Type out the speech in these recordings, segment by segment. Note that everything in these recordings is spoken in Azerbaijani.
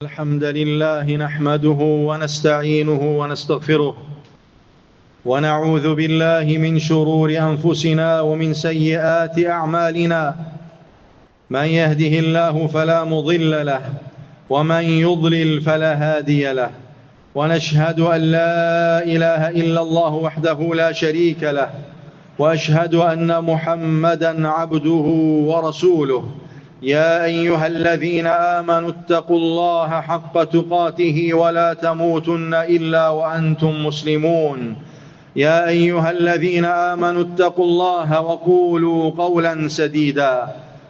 الحمد لله نحمده ونستعينه ونستغفره ونعوذ بالله من شرور أنفسنا ومن سيئات أعمالنا. من يهده الله فلا مضل له ومن يضلل فلا هادي له، ونشهد أن لا إله إلا الله وحده لا شريك له، وأشهد أن محمدا عبده ورسوله. يا أيها الذين آمنوا اتقوا الله حق تقاته ولا تموتن إلا وأنتم مسلمون. يا أيها الذين آمنوا اتقوا الله وقولوا قولا سديدا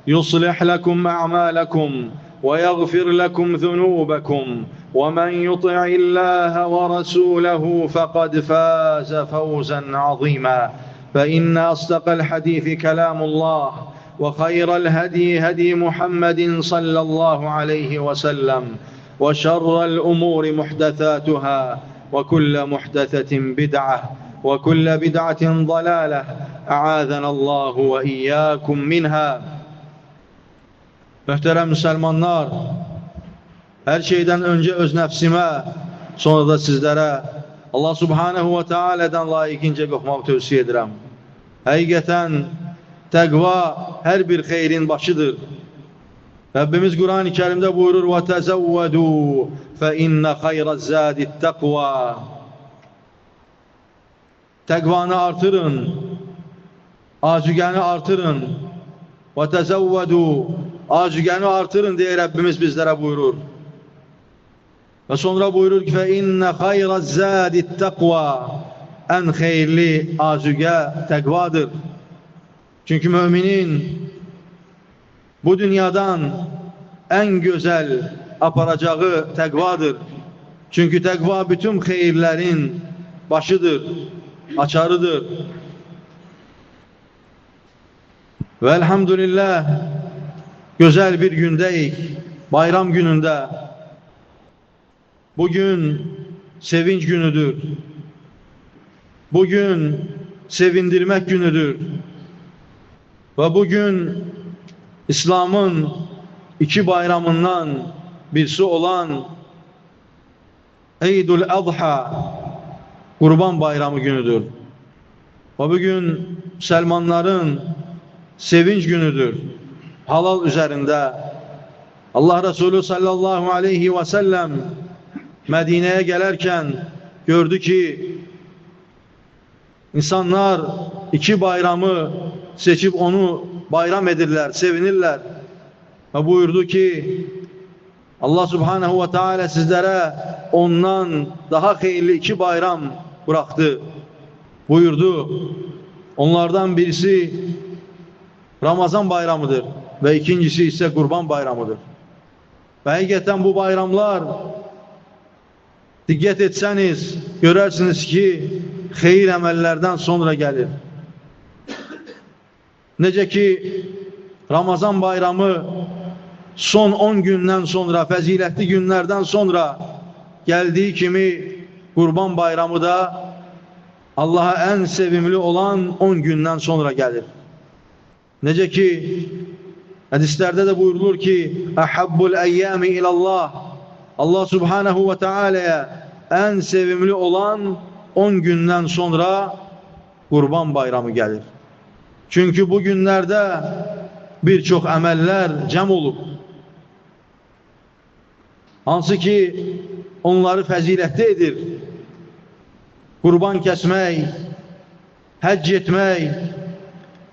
يصلح لكم أعمالكم ويغفر لكم ذنوبكم، ومن يطع الله ورسوله فقد فاز فوزا عظيما. فإن أصدق الحديث كلام الله، وخير الهدي هدي محمد صلى الله عليه وسلم، وشر الأمور محدثاتها، وكل محدثة بدعة، وكل بدعة ضلالة، أعاذنا الله وإياكم منها. Möhtərəm müsəlmanlar, hər şeydən öncə öz nəfsimə, sonra da sizlərə Allah subhanehu ve teala'dan layiqincə qorxmağı tövsiyə edirəm. Həqiqətən təqva hər bir xeyrin başıdır. Rabbimiz Quran-ı Kerimdə buyurur: وَتَزَوَّدُوا فَإِنَّ خَيْرَ الزَّادِ التَّقْوَى. Təqvanı artırın, acügəni artırın. وَتَزَوَّدُوا, acügəni artırın deyə Rabbimiz bizlərə buyurur. Və sonra buyurur ki: فَإِنَّ خَيْرَ الزَّادِ التَّقْوَى. Ən xeyirli acügə təqvadır. Çünkü müminin bu dünyadan en güzel aparacağı təqvadır. Çünkü təqva bütün xeyirlerin başıdır, açarıdır. Ve elhamdülillah güzel bir gündeyik, bayram gününde. Bugün sevinç günüdür. Bugün sevindirmek günüdür. Ve bugün İslam'ın iki bayramından birisi olan Eidul Adha, Kurban Bayramı günüdür. Ve bugün Müslümanların sevinç günüdür. Halal üzerinde Allah Resulü sallallahu aleyhi ve sellem Medine'ye gelirken gördü ki insanlar iki bayramı seçip onu bayram edirler, sevinirler. Ve buyurdu ki Allah subhanehu ve teala sizlere ondan daha hayırlı iki bayram bıraktı. Buyurdu. Onlardan birisi Ramazan bayramıdır ve ikincisi ise Kurban bayramıdır. Ve hakikaten bu bayramlar dikkat etseniz görersiniz ki hayır emellerden sonra gelir. Necə ki Ramazan bayramı son 10 gündən sonra, fəzilətli günlərdən sonra gəldiyi kimi Qurban bayramı da Allah'a en sevimli olan 10 gündən sonra gəlir. Necə ki hadislerde de buyurulur ki Ahabbul eyyami ilallah, Allah subhanehu ve teala'ya en sevimli olan 10 gündən sonra Qurban bayramı gəlir. Çünkü bu günlerde birçok emeller cem olup, hansı ki onları fəzilətli edir. Kurban kesmək, həcc etmək,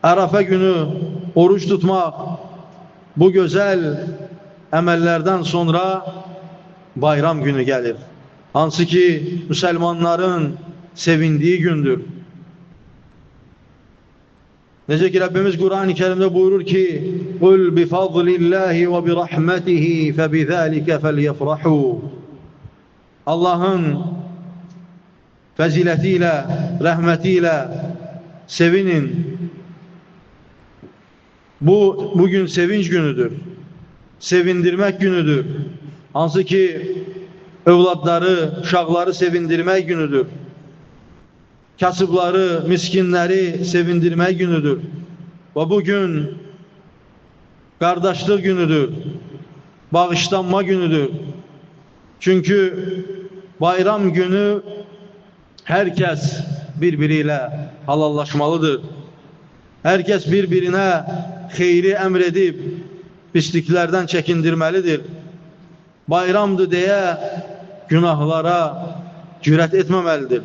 Arafa günü oruç tutmak, bu güzel emellerden sonra bayram günü gelir. Hansı ki Müslümanların sevindiği gündür. Necə ki Rabbimiz Kur'an-ı Kerim'de buyurur ki قُلْ بِفَضْلِ اللّٰهِ وَبِرَحْمَتِهِ فَبِذَٰلِكَ فَلْيَفْرَحُوا. Allah'ın feziletiyle, rahmetiyle sevinin. Bugün sevinç günüdür. Sevindirmek günüdür. Hansı ki evlatları, uşaqları sevindirmek günüdür. Kasıbları, miskinleri sevindirme günüdür. Ve bugün kardeşlik günüdür. Bağışlanma günüdür. Çünkü bayram günü herkes birbiriyle halallaşmalıdır. Herkes birbirine xeyri emredip pisliklerden çekindirmelidir. Bayramdır diye günahlara cürət etməməlidir.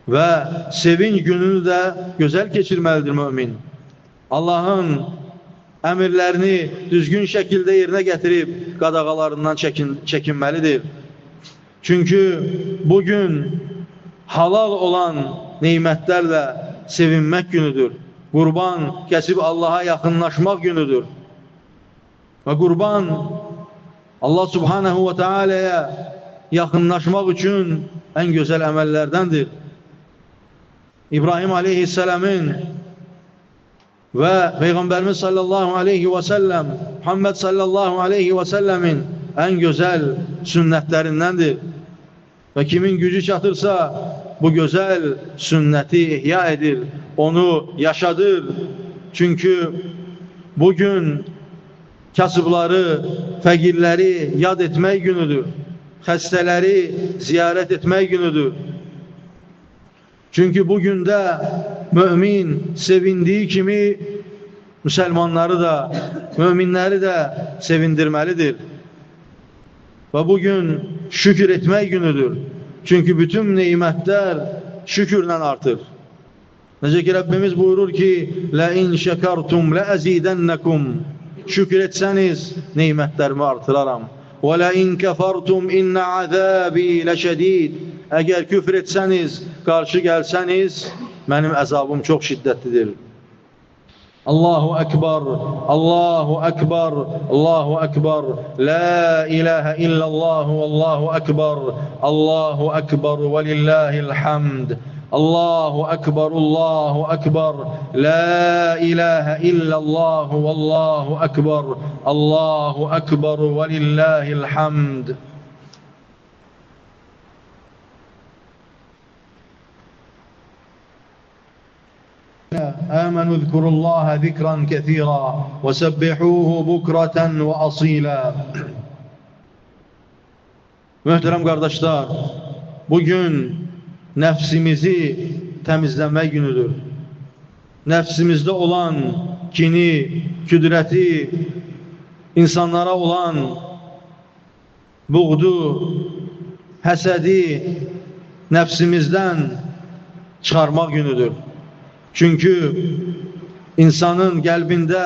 Ve sevinç gününü de güzel geçirmelidir mümin. Allah'ın emirlerini düzgün şekilde yerine getirip qadağalarından çekinmelidir. Çünkü bugün halal olan nimetlerle sevinmek günüdür. Kurban kesip Allah'a yakınlaşmak günüdür. Ve kurban Allah Subhanahu ve Teala'ya yakınlaşmak için en güzel emellerdendir. İbrahim Aleyhisselam'ın ve Peygamberimiz sallallahu aleyhi ve sellem, Muhammed sallallahu aleyhi ve sellemin en güzel sünnetlerindendir. Ve kimin gücü çatırsa bu güzel sünneti ihya edir, onu yaşadır. Çünkü bugün kasıbları, fakirleri yad etmek günüdür. Hastaları ziyaret etmek günüdür. Çünkü bugün de mümin sevindiği kimi Müslümanları da, müminleri de sevindirmelidir. Ve bugün şükür etmek günüdür. Çünkü bütün nimetler şükürle artır. Necə ki Rabbimiz buyurur ki: "La in şekertum la azidennekum." Şükür etseniz nimetlerimi artıraram. "Ve la in kefertum inne azabi leşedid." Eğer küfür etseniz, karşı gelseniz, benim azabım çok şiddetlidir. Allahu Ekber, Allahu Ekber, Allahu Ekber, La ilahe illallah, Allahu Ekber, Allahu Ekber ve lillahil hamd. Allahu Ekber, Allahu Ekber, La ilahe illallah, Allahu Ekber, Allahu Ekber ve lillahil hamd. آمنوا اذكروا الله ذكرا كثيرا وسبحوه بكرة وأصيلا. Muhterem kardeşler, bugün nefsimizi temizleme günüdür. Nefsimizde olan kini, küdreti, insanlara olan buğdu, həsədi nefsimizden çıkarmak günüdür. Çünkü insanın kalbinde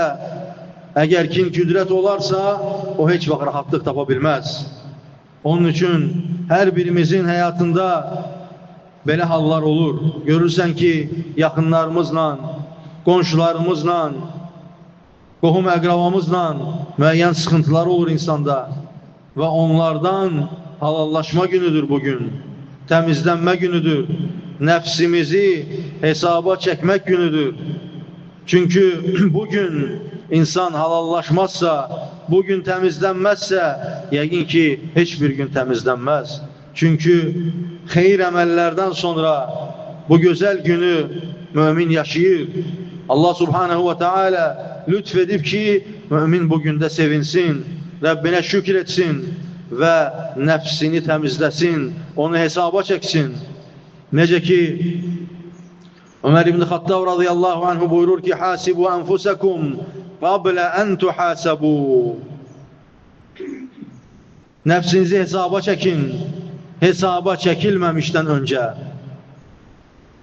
eğer kin küdret olarsa o hiç vakit rahatlık tapabilmez. Onun için her birimizin hayatında böyle hallar olur. Görürsen ki yakınlarımızla, komşularımızla, qohum əqrabamızla müəyyən sıkıntılar olur insanda. Ve onlardan halallaşma günüdür bugün. Temizlenme günüdür. Nefsimizi hesaba çekmek günüdür. Çünkü bugün insan halallaşmazsa, bugün temizlenmezse, yəqin ki hiçbir gün temizlenmez. Çünkü hayır emellerden sonra bu güzel günü mümin yaşayır. Allah Subhanahu ve Teala lütfedip ki mümin bugün de sevinsin, Rabbine şükretsin ve nefsini temizlesin, onu hesaba çeksin. Necə ki Ömer İbn Xattab radıyallahu anhu buyurur ki: "Hasibu enfusakum qabla en tuhasabu." Nefsinizi hesaba çekin, hesaba çekilmemişten önce.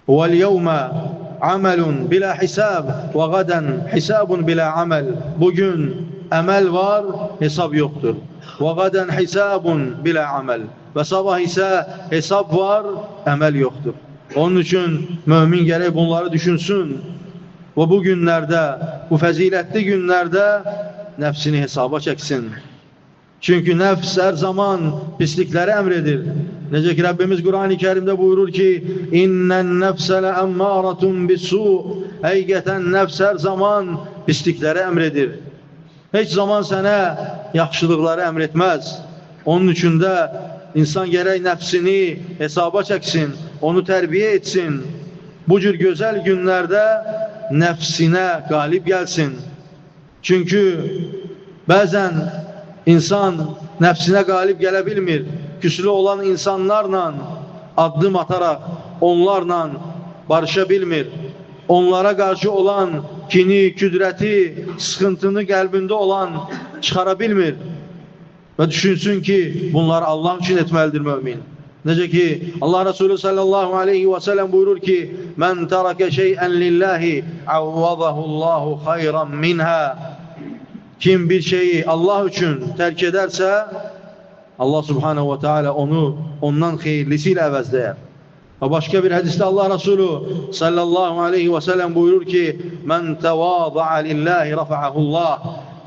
"Vel yevme amelun bila hisab ve gaden hisabun bila amel." Bugün amel var, hesap yoktur. "Ve gaden hisabun bila amel." Ve sabah ise hesap var, amel yoktur. Onun için mümin gerek bunları düşünsün. Ve bu günlerde, bu faziletli günlerde nefsini hesaba çeksin. Çünkü nefs her zaman pislikleri emredir. Necə ki Rabbimiz Kur'an-ı Kerim'de buyurur ki: "İnnen nefse le emmâratun bis-sû." Həqiqətən nefs her zaman pislikleri emredir. Hiç zaman sana yaxşılıkları emretmez. Onun için de İnsan gerek nefsini hesaba çeksin, onu terbiye etsin. Bu cür güzel günlerde nefsine galip gelsin. Çünkü bazen insan nəfsinə qalib gələ bilmir. Küslü olan insanlarla addım ataraq onlarla barışa bilmir. Onlara qarşı olan kini, küdrəti, sıxıntını qəlbində olan çıxara bilmir. Və düşünsün ki, bunlar Allah üçün etməlidir mümin. Necə ki, Allah Resulü sallallahu aleyhi və səlləm buyurur ki, "Mən tərəkə şeyən lillahi, avvadahullahu xayran minha." Kim bir şeyi Allah üçün tərk edərsə, Allah subhanahu ve teala onu ondan xeyirlisiyle əvəzləyər. Və başqa bir hədisdə Allah Resulü sallallahu aleyhi ve sellem buyurur ki, "Mən təvada'a lillahi rafa'ahullah."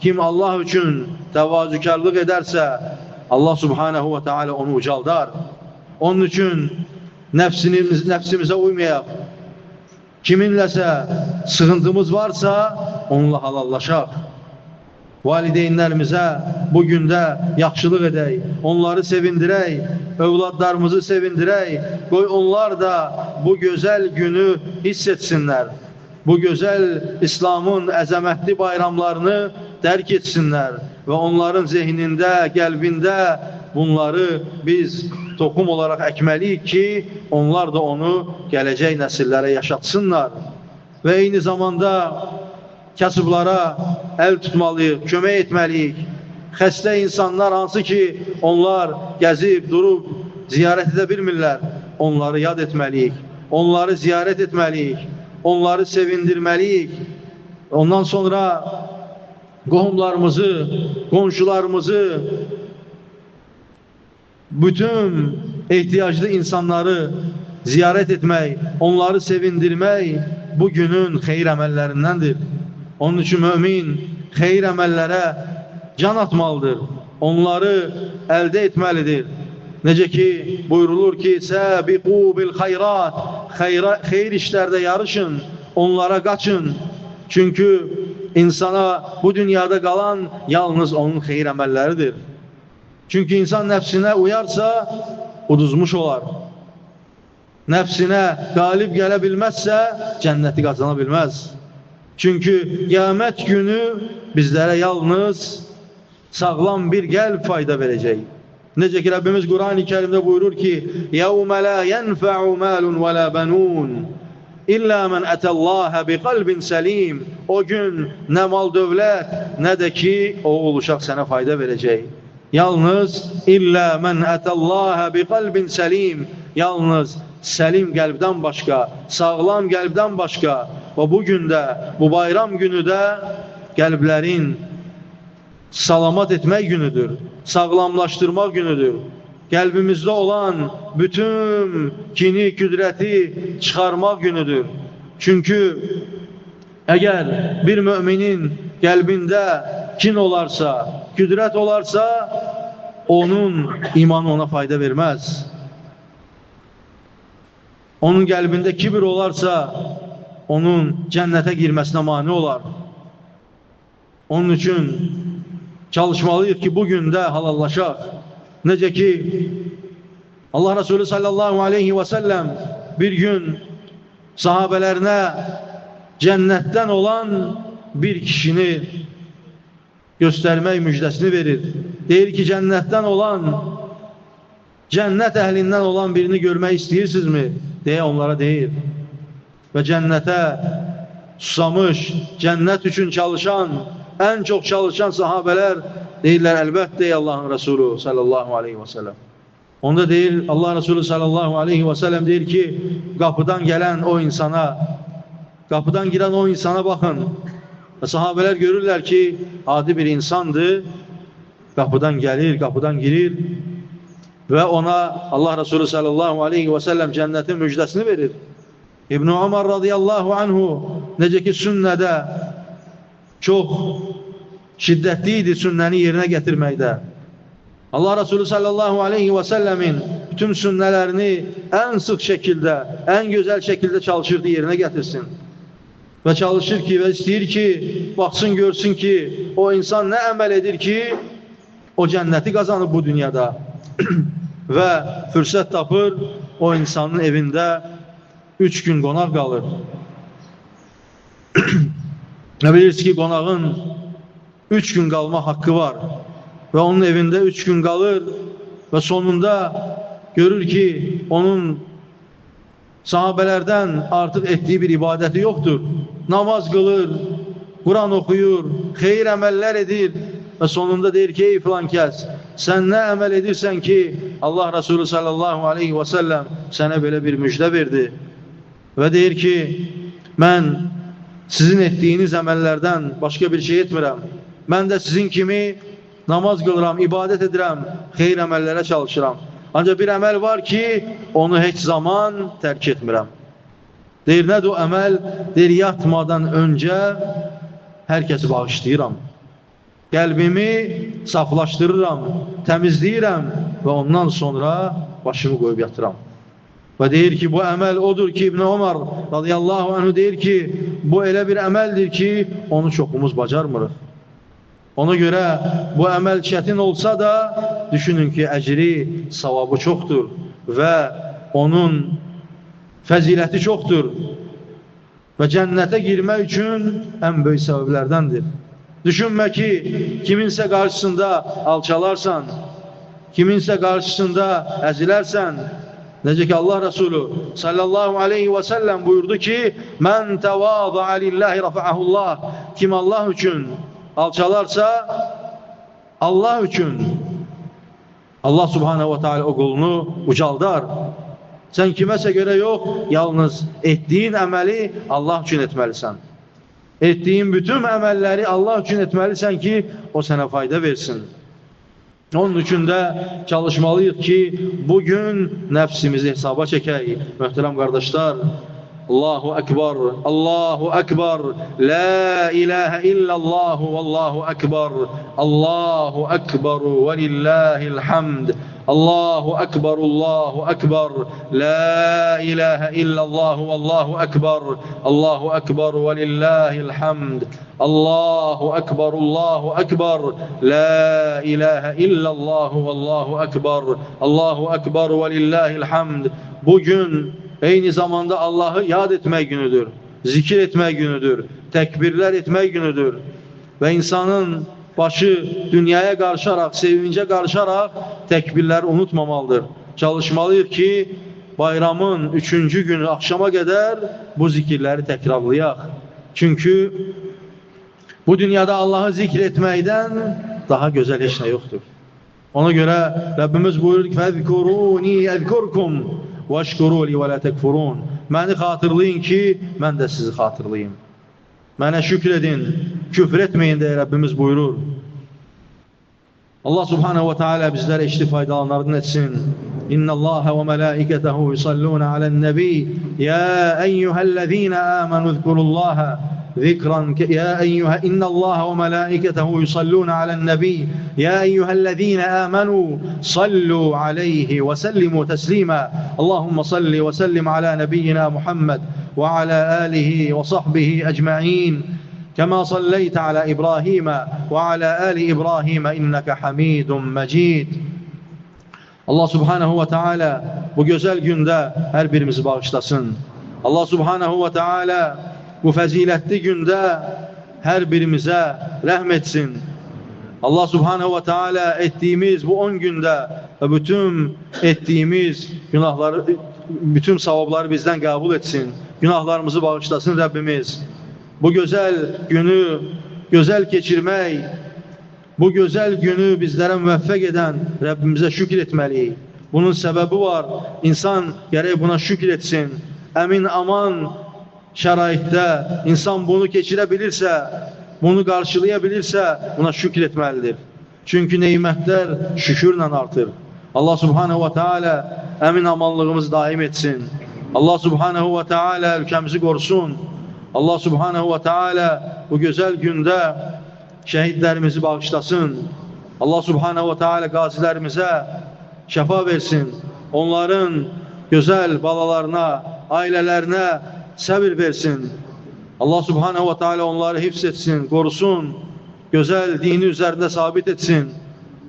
Kim Allah üçün təvazükarlıq edərsə, Allah subhanahu ve teala onu ucaldar. Onun üçün nəfsimizə uymayaq. Kiminləsə sıxıntımız varsa, onunla halallaşaq. Valideynlərimizə bu gündə yaxşılıq edək, onları sevindirək, övladlarımızı sevindirək, qoy onlar da bu gözəl günü hiss etsinlər. Bu gözəl İslamın əzəmətli bayramlarını dərk etsinlər və onların zehnində, qəlbində bunları biz toxum olaraq əkməliyik ki, onlar da onu gələcək nəsillərə yaşatsınlar. Və eyni zamanda kasıblara əl tutmalıyıq, kömək etməliyik. Xəstə insanlar hansı ki, onlar gəzib, durub, ziyarət edə bilmirlər, onları yad etməliyik, onları ziyarət etməliyik, onları sevindirməliyik. Ondan sonra qohumlarımızı, qonşularımızı, bütün ehtiyaclı insanları ziyarət etmək, onları sevindirmək bu günün xeyir əməllərindəndir. Onun üçün mümin xeyir əməllərə can atmalıdır, onları əldə etməlidir. Necə ki, buyurulur ki, "Səbiqu bil xeyrat", xeyir işlərdə yarışın, onlara qaçın. Çünki insana bu dünyada qalan yalnız onun xeyir əməlləridir. Çünki insan nəfsinə uyarsa, uduzmuş olar. Nəfsinə qalib gələ bilməzsə, cənnəti qazana bilməz. Çünki qiyamət günü bizlərə yalnız sağlam bir qəlb fayda verəcək. Necə ki, Rəbbimiz Quran-ı Kərimdə buyurur ki, "Yəvmə la yənfə'u məlun və la bənun, İllə mən ətəlləhə bi qalbin səlim." O gün nə mal dövlət, nə də ki, oğul uşaq sənə fayda verəcək. Yalnız illə mən ətəlləhə bi qalbin səlim, yalnız səlim qəlbdən başqa, sağlam qəlbdən başqa. Və bu gündə, bu bayram günü də qəlblərin salamat etmək günüdür, sağlamlaşdırmaq günüdür. Qəlbimizdə olan bütün kini, küdrəti çıxarmaq günüdür. Çünki əgər bir müminin qəlbində kin olarsa, küdrət olarsa, onun imanı ona fayda verməz. Onun qəlbində kibir olarsa, onun cənnətə girməsinə mane olar. Onun üçün çalışmalıyıq ki, bu gündə halallaşaq. Necə ki, Allah Resulü sallallahu aleyhi və səlləm bir gün sahabələrinə cənnətdən olan bir kişini göstərmək müjdəsini verir. Deyir ki, cənnətdən olan, cənnət əhlindən olan birini görmək istəyirsinizmi? Deyə onlara deyir. Və cənnətə susamış, cənnət üçün çalışan, ən çox çalışan sahabələr deyirlər, əlbəttə ey Allahın Resulü sallallahu aleyhi və səlləm. Onda deyir, Allah Resulü sallallahu aleyhi və səlləm deyir ki, qapıdan gələn o insana, qapıdan girən o insana baxın. Və sahabələr görürlər ki, adi bir insandır, qapıdan gəlir, qapıdan girir və ona Allah Resulü sallallahu aleyhi və səlləm cənnətin müjdəsini verir. İbn-i Ömər radiyallahu anhu necə ki sünnədə çox şiddətli idi sünnəni yerinə gətirməkdə. Allah Resulü sallallahu aleyhi və səlləmin bütün sünnələrini ən sıx şəkildə, ən gözəl şəkildə çalışırdı yerinə gətirsin. Və çalışır ki, və istəyir ki, baxsın, görsün ki, o insan nə əməl edir ki, o cənnəti qazanır bu dünyada. Və fürsət tapır, o insanın evində 3 gün qonaq qalır. Və bilirsiniz ki, qonağın 3 gün qalma haqqı var. ve onun evinde 3 gün kalır ve sonunda görür ki onun sahabelerden artık ettiği bir ibadeti yoktur. Namaz kılır, Kur'an okuyur, hayır emeller edir ve sonunda der ki ey filan kes, sen ne emel edirsen ki Allah Resulü sallallahu aleyhi ve sellem sana böyle bir müjde verdi. Ve der ki ben sizin ettiğiniz emellerden başka bir şey etmirəm. Ben de sizin kimi namaz kılıram, ibadet edirəm, hayır emellere çalışıram. Ancak bir emel var ki onu hiç zaman terk etmirəm. Deyir nədir o emel? Deyir yatmadan önce herkesi bağışlayıram. Qəlbimi saflaşdırıram, təmizləyirəm ve ondan sonra başımı koyup yatıram. Ve deyir ki bu emel odur ki İbn Ömer radıyallahu anhu deyir ki bu elə bir emeldir ki onu çoxumuz bacarmırıq. Ona göre bu emel çetin olsa da düşünün ki ecri, savabı çoktur ve onun fəziləti çoktur ve cennete girmek için en büyük sebeplerdendir. Düşünme ki kiminse karşısında alçalarsan, kiminse karşısında ezilersen, necə ki Allah Resulü sallallahu aleyhi ve sellem buyurdu ki men tevâza'a lillahi rafa'ahullah, kim Allah için alçalarsa Allah için Allah subhanehu ve teala o kulunu ucaldar. Sen kimese göre yok, yalnız ettiğin emeli Allah için etmelisin. Ettiğin bütün emelleri Allah için etmelisin ki o sana fayda versin. Onun için de çalışmalıyız ki bugün nefsimizi hesaba çekək. Möhtərəm kardeşler, Allahu Ekber, Allahu Ekber, La ilahe illallah, Allahu Ekber, Allahu Ekber ve lillahil hamd. Allahu Ekber, Allahu Ekber, La ilahe illallah, Allahu Ekber, Allahu Ekber ve lillahil hamd. Allahu Ekber, Allahu Ekber, La ilahe illallah, Allahu Ekber, Allahu Ekber ve lillahil hamd. Bugün aynı zamanda Allah'ı yad etmek günüdür, zikir etmek günüdür, tekbirler etmek günüdür. Ve insanın başı dünyaya karşılarak, sevince karşılarak tekbirleri unutmamalıdır. Çalışmalıyız ki bayramın 3. günü akşama kadar bu zikirleri tekrarlayaq. Çünkü bu dünyada Allah'ı zikretmekten daha güzel hiç ne yoktur. Ona göre Rabbimiz buyurur ki فَذْكُرُونِي اَذْكُرْكُمْ وَاشْكُرُوا لِي وَلَا تَكْفُرُونَ. Beni hatırlayın ki ben de sizi hatırlayayım. Bana şükredin, küfür etmeyin diye Rabbimiz buyurur. Allah Subhanahu ve Teala bizlere eşli faydalanlardan etsin. İnna Allah ve melaiketehu yusalluna alen nebi. Ya eyyühellezine amenu zkurullaha zikran. Ya eyyühe innallaha ve melaiketehu yusalluna alen nebi. Ya eyyühellezine amenu sallu aleyhi ve sellimu teslima. Allahümme salli ve sellim ala nebiyyina Muhammed ve ala alihi ve sahbihi ecma'in. كما صليت على إبراهيم وعلى آل إبراهيم إنك حميد مجيد. Allah Subhanahu ve Teala bu güzel günde her birimizi bağışlasın. Allah Subhanahu ve Teala bu faziletli günde her birimize rahmetsin. Allah Subhanahu ve Teala ettiğimiz bu 10 günde ve bütün ettiğimiz günahları, bütün savabları bizden kabul etsin. Günahlarımızı bağışlasın Rabbimiz. Bu güzel günü güzel geçirmek, bu güzel günü bizlere müvaffak eden Rabbimize şükür etmeliyiz. Bunun sebebi var. İnsan gerek buna şükür etsin. Emin aman şeraitdə insan bunu geçirebilirse, bunu karşılayabilirse buna şükür etmelidir. Çünkü nimetler şükürle artır. Allah Subhanahu ve Teala emin amanlığımızı daim etsin. Allah Subhanahu ve Teala ülkemizi korusun. Allah Subhanahu ve Teala bu güzel günde şehitlerimizi bağışlasın. Allah Subhanahu ve Teala gazilerimize şefa versin. Onların güzel balalarına, ailelerine sabır versin. Allah Subhanahu ve Teala onları hifzetsin, korusun. Güzel dini üzerinde sabit etsin.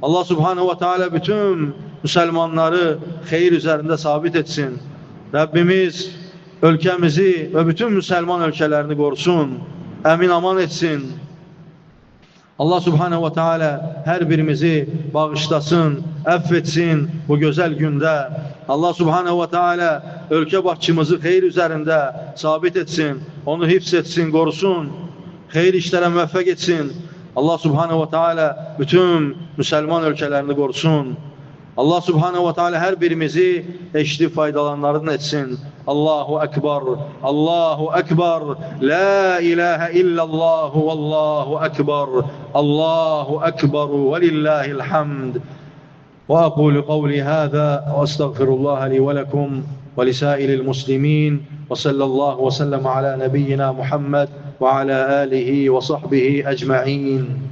Allah Subhanahu ve Teala bütün Müslümanları hayır üzerinde sabit etsin. Rabbimiz ülkemizi ve bütün Müslüman ülkelerini korusun. Emin aman etsin. Allah Subhanahu wa Ta'ala her birimizi bağışlasın, affetsin bu güzel günde. Allah Subhanahu wa Ta'ala ülke başçımızı hayır üzerinde sabit etsin, onu hifz etsin, korusun, hayır işlere müvaffak etsin. Allah Subhanahu wa Ta'ala bütün Müslüman ülkelerini korusun. Allah Subhanahu wa Ta'ala her birimizi eşli faydalanlarından etsin. Allahu Ekber, Allahu Ekber, La ilahe illallah, Allahu Ekber, Allahu Ekber, ve lillahil hamd. Ve aqulu qavli hâzâ, ve estağfirullaha li ve lekum, ve lisâilil muslimin, ve sallallahu ve sellem ala nebiyyina Muhammed, ve ala alihi ve sahbihi ecma'in.